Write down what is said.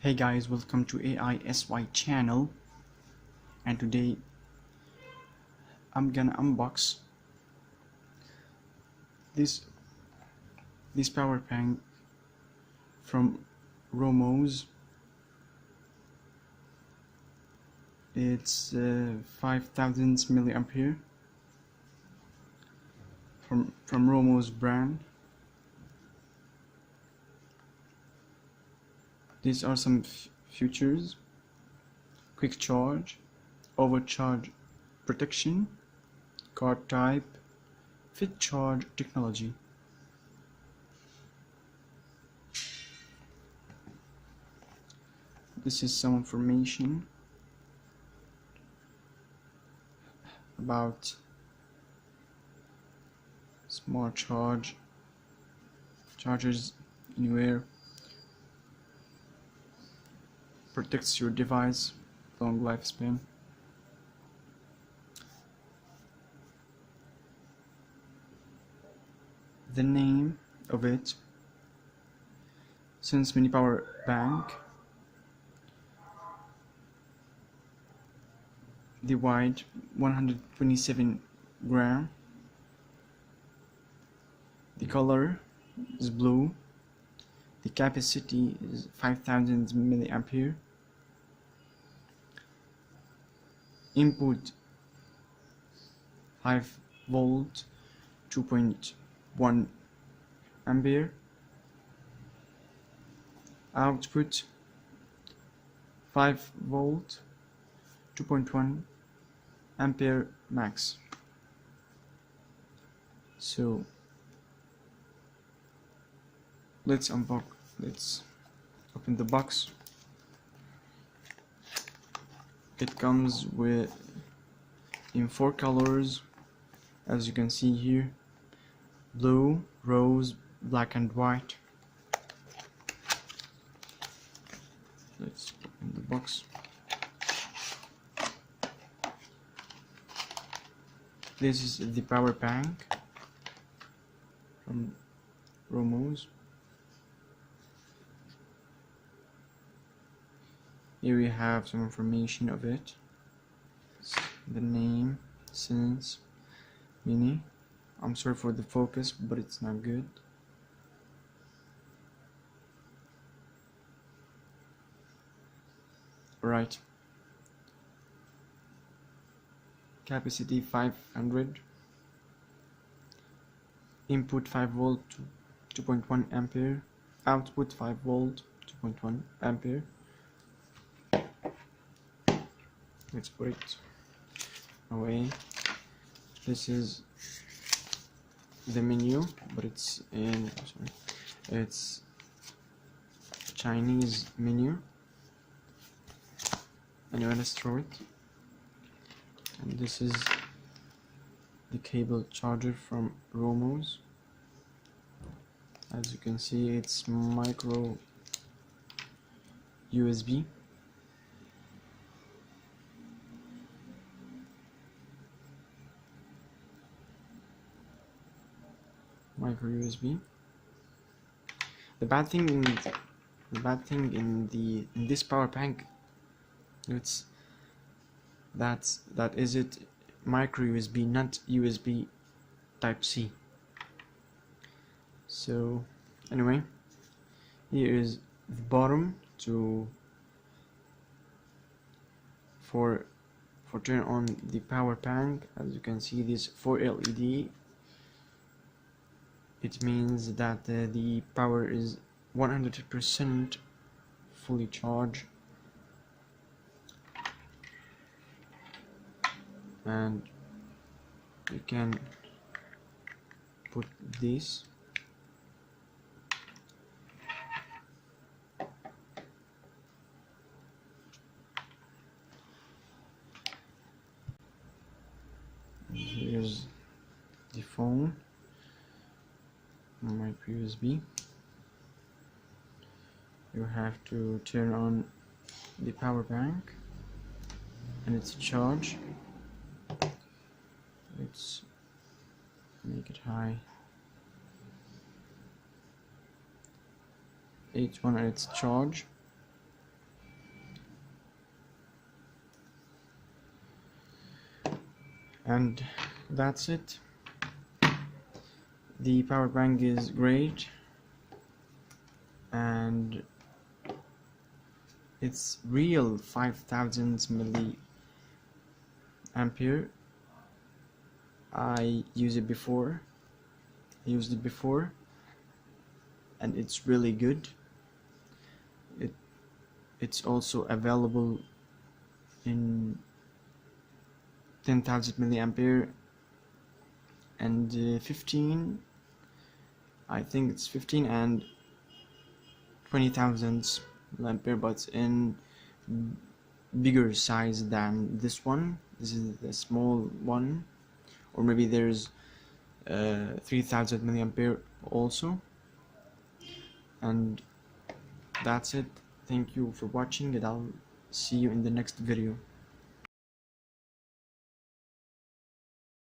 Hey guys, welcome to AISY channel, and today I'm gonna unbox this power bank from ROMOSS. It's 5000 milliampere from ROMOSS brand. These are some features: quick charge, overcharge protection, card type, fit charge technology. This is some information about smart chargers anywhere, protects your device, long lifespan. The name of it: Sense mini power bank. The weight 127 gram. The color is blue. The capacity is 5000 milliampere. Input 5 volt 2.1 ampere. Output 5 volt 2.1 ampere max. So let's open the box. It comes in 4 colors, as you can see here: blue, rose, black and white. Let's open the box. This is the power bank from ROMOSS. Here we have some information of it. The name, Sense Mini. I'm sorry for the focus, but it's not good. Right. Capacity 500. Input 5 volt 2.1 ampere. Output 5 volt 2.1 ampere. Let's put it away. This is the menu, but it's Chinese menu. Anyway, let's throw it. And this is the cable charger from ROMOSS. As you can see, it's micro USB. Micro USB. The bad thing in this power bank, it's that is it micro USB, not USB type C. So anyway, here is the bottom for turn on the power bank. As you can see, this 4 LED. It means that the power is 100% fully charged, and you can put this. And here's the phone. Micro USB. You have to turn on the power bank and it's charged. Let's make it high. It's charged. And that's it. The power bank is great, and it's real 5000 milliampere. I used it before, and it's really good. It's also available in 10,000 milliampere and 15, I think it's 15 and 20,000 milliampere, but in bigger size than this one. This is the small one, or maybe there's 3000 milliampere also. And that's it. Thank you for watching, and I'll see you in the next video.